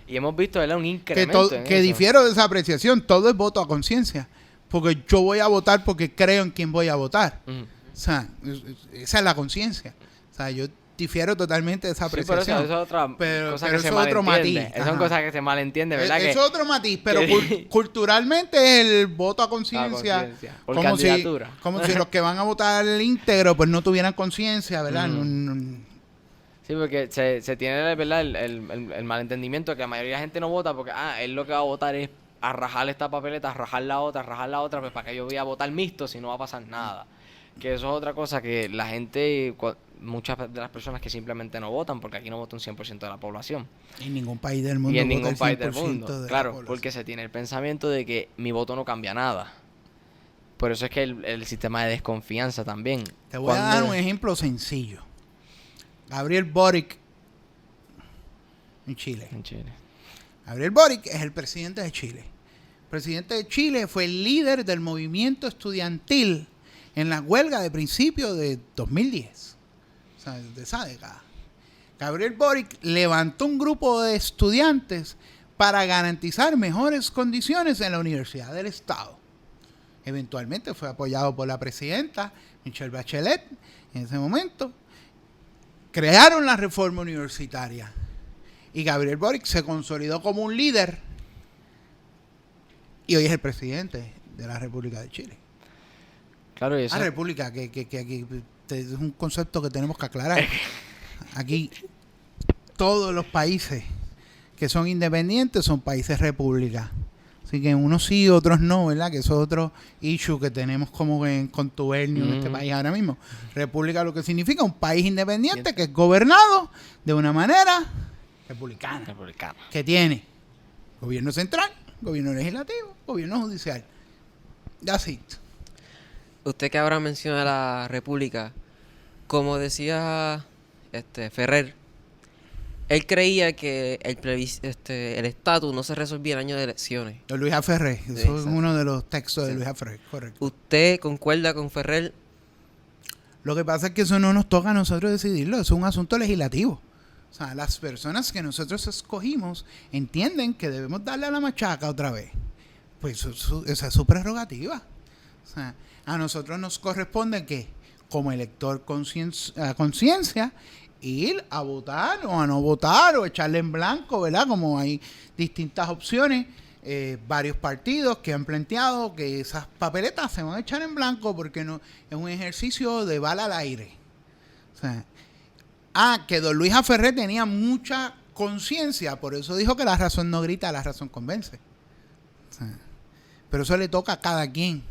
Y hemos visto, ¿verdad? Un incremento en Que eso. difiero de esa apreciación. Todo es voto a conciencia. Porque yo voy a votar porque creo en quién voy a votar. Ujú. O sea, esa es la conciencia. O sea, yo difiero totalmente de esa Sí, pero apreciación. eso es otra Pero cosa que eso se es otro malentiende. matiz. Esas son Ajá. cosas que se malentiende, ¿verdad? Es otro matiz, pero culturalmente es el voto a conciencia. Por Como si, candidatura. como si los que van a votar el íntegro pues no tuvieran conciencia, ¿verdad? Sí, porque se tiene, ¿verdad? El malentendimiento que la mayoría de la gente no vota porque, él lo que va a votar es a rajar esta papeleta, a rajar la otra, pues para que yo voy a votar mixto si no va a pasar nada. Que eso es otra cosa que la gente, muchas de las personas que simplemente no votan, porque aquí no vota un 100% de la población. En ningún país del mundo. Y en vota ningún el país del 100% mundo. de la Claro, población. porque se tiene el pensamiento de que mi voto no cambia nada. Por eso es que el sistema de desconfianza también. Te voy a dar un ejemplo sencillo. Gabriel Boric en Chile. En Chile. Gabriel Boric es el presidente de Chile. El presidente de Chile fue el líder del movimiento estudiantil en la huelga de principios de 2010. O sea, de esa década. Gabriel Boric levantó un grupo de estudiantes para garantizar mejores condiciones en la Universidad del Estado. Eventualmente fue apoyado por la presidenta Michelle Bachelet en ese momento. Crearon la reforma universitaria y Gabriel Boric se consolidó como un líder y hoy es el presidente de la República de Chile. Claro, y eso. La República, que es un concepto que tenemos que aclarar. Aquí todos los países que son independientes son países república. Así que unos sí, otros no, ¿verdad? Que eso es otro issue que tenemos como en contubernio en este país ahora mismo. República lo que significa un país independiente que es gobernado de una manera republicana. Que tiene gobierno central, gobierno legislativo, gobierno judicial. That's it. Usted que ahora menciona la República, como decía Ferrer, él creía que el estatus no se resolvía en año de elecciones. De Luis A. Ferrer. Eso es exacto. uno de los textos de Luis A. Ferrer, correcto. ¿Usted concuerda con Ferrer? Lo que pasa es que eso no nos toca a nosotros decidirlo, eso es un asunto legislativo. O sea, las personas que nosotros escogimos entienden que debemos darle a la machaca otra vez. Pues esa es su prerrogativa. O sea, a nosotros nos corresponde que, como elector a conciencia, ir a votar o a no votar o echarle en blanco, ¿verdad? Como hay distintas opciones, varios partidos que han planteado que esas papeletas se van a echar en blanco porque no es un ejercicio de bala al aire. O sea, que don Luis A. Ferrer tenía mucha conciencia, por eso dijo que la razón no grita, la razón convence. O sea, pero eso le toca a cada quien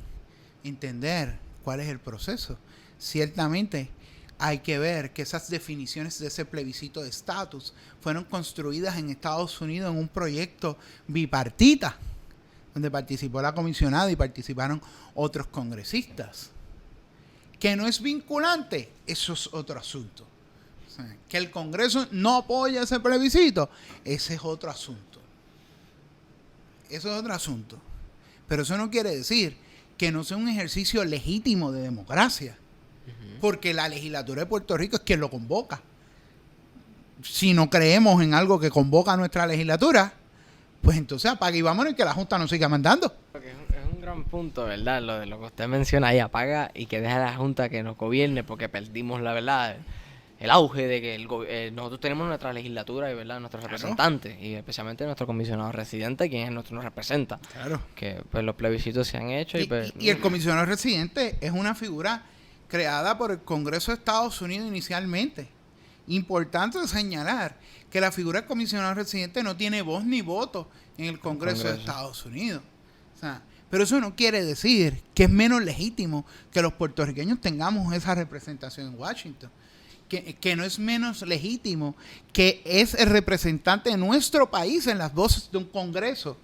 entender cuál es el proceso. Ciertamente hay que ver que esas definiciones de ese plebiscito de estatus fueron construidas en Estados Unidos en un proyecto bipartita, donde participó la comisionada y participaron otros congresistas. Que no es vinculante, eso es otro asunto. O sea, que el Congreso no apoya ese plebiscito, ese es otro asunto. eso es otro asunto. Pero eso no quiere decir que no sea un ejercicio legítimo de democracia. Porque la legislatura de Puerto Rico es quien lo convoca. Si no creemos en algo que convoca a nuestra legislatura, pues entonces apaga y vámonos y que la Junta nos siga mandando. Es un gran punto, ¿verdad? Lo de lo que usted menciona ahí, apaga y que deje a la Junta que nos gobierne, porque perdimos la verdad, el auge de que nosotros tenemos nuestra legislatura y ¿verdad? Nuestros representantes, y especialmente nuestro comisionado residente, quien nos representa. Claro. Que pues los plebiscitos se han hecho y el comisionado residente es una figura creada por el Congreso de Estados Unidos inicialmente. Importante señalar que la figura del comisionado residente no tiene voz ni voto en el Congreso de Estados Unidos. O sea, pero eso no quiere decir que es menos legítimo que los puertorriqueños tengamos esa representación en Washington. Que no es menos legítimo que es el representante de nuestro país en las voces de un Congreso.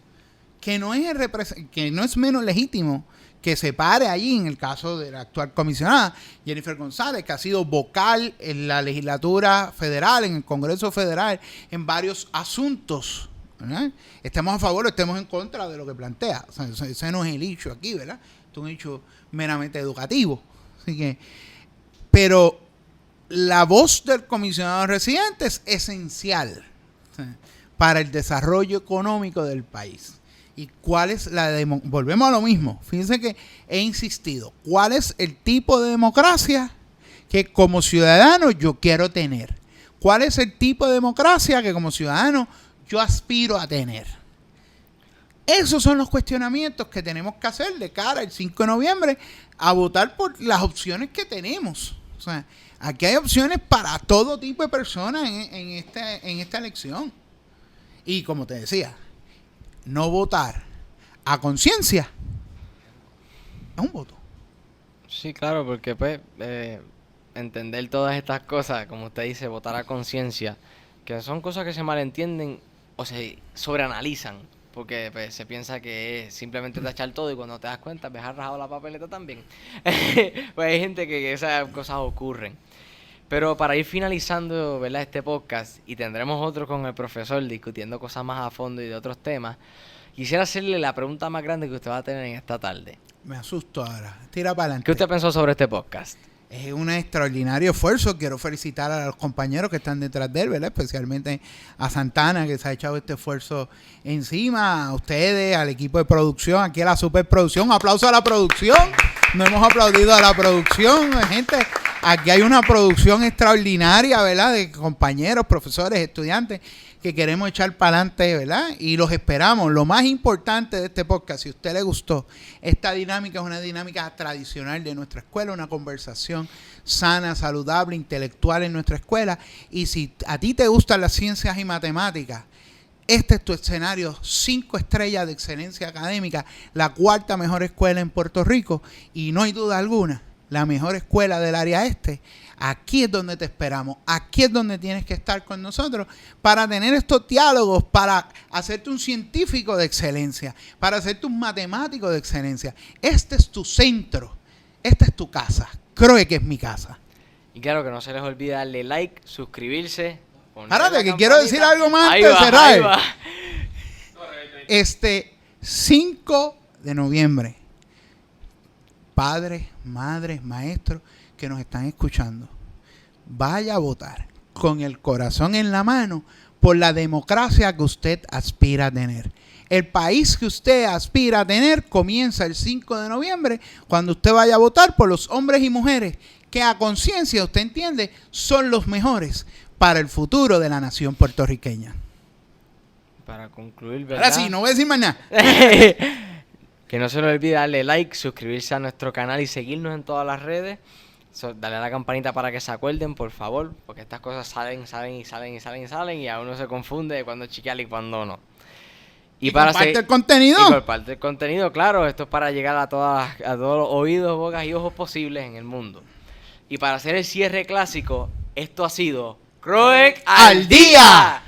Que no es menos legítimo que se pare allí, en el caso de la actual comisionada Jennifer González, que ha sido vocal en la legislatura federal, en el Congreso Federal, en varios asuntos, ¿verdad? Estemos a favor o estemos en contra de lo que plantea. O sea, ese no es el hecho aquí, ¿verdad? Es un hecho meramente educativo. Así que, pero la voz del comisionado residente es esencial, o sea, para el desarrollo económico del país. ¿Y cuál es volvemos a lo mismo? Fíjense que he insistido. ¿Cuál es el tipo de democracia que como ciudadano yo quiero tener? ¿Cuál es el tipo de democracia que como ciudadano yo aspiro a tener? Esos son los cuestionamientos que tenemos que hacer de cara al 5 de noviembre a votar por las opciones que tenemos. O sea, aquí hay opciones para todo tipo de personas en esta elección. Y como te decía, no votar a conciencia es un voto. Sí, claro, porque pues entender todas estas cosas, como usted dice, votar a conciencia, que son cosas que se malentienden o se sobreanalizan, porque pues, se piensa que es simplemente tachar todo y cuando te das cuenta ves rajado la papeleta también. Pues hay gente que esas cosas ocurren. Pero para ir finalizando, ¿verdad?, este podcast, y tendremos otro con el profesor discutiendo cosas más a fondo y de otros temas, quisiera hacerle la pregunta más grande que usted va a tener en esta tarde. Me asusto ahora. Tira para adelante. ¿Qué usted pensó sobre este podcast? Es un extraordinario esfuerzo. Quiero felicitar a los compañeros que están detrás de él, ¿verdad? Especialmente a Santana, que se ha echado este esfuerzo encima, a ustedes, al equipo de producción, aquí a la superproducción. Un aplauso a la producción. No hemos aplaudido a la producción, gente. Aquí hay una producción extraordinaria, ¿verdad? De compañeros, profesores, estudiantes que queremos echar para adelante, ¿verdad? Y los esperamos. Lo más importante de este podcast, si a usted le gustó, esta dinámica es una dinámica tradicional de nuestra escuela, una conversación sana, saludable, intelectual en nuestra escuela. Y si a ti te gustan las ciencias y matemáticas, este es tu escenario, 5 estrellas de excelencia académica, la 4ª mejor escuela en Puerto Rico y no hay duda alguna, la mejor escuela del área este. Aquí es donde te esperamos, aquí es donde tienes que estar con nosotros para tener estos diálogos, para hacerte un científico de excelencia, para hacerte un matemático de excelencia. Este es tu centro, esta es tu casa, creo que es mi casa. Y claro, que no se les olvide darle like, suscribirse. Párate, que quiero decir algo más antes de cerrar. 5 de noviembre, padres, madres, maestros que nos están escuchando, vaya a votar con el corazón en la mano por la democracia que usted aspira a tener. El país que usted aspira a tener comienza el 5 de noviembre cuando usted vaya a votar por los hombres y mujeres que a conciencia, usted entiende, son los mejores para el futuro de la nación puertorriqueña. Para concluir, ¿verdad? Ahora sí, no voy a decir más nada. Que no se le olvide darle like, suscribirse a nuestro canal y seguirnos en todas las redes. Dale a la campanita para que se acuerden, por favor, porque estas cosas salen y a uno se confunde de cuándo chequear y cuándo no. Y comparte el contenido. Y comparte el contenido, claro. Esto es para llegar a todos los oídos, bocas y ojos posibles en el mundo. Y para hacer el cierre clásico, esto ha sido Croec al Día.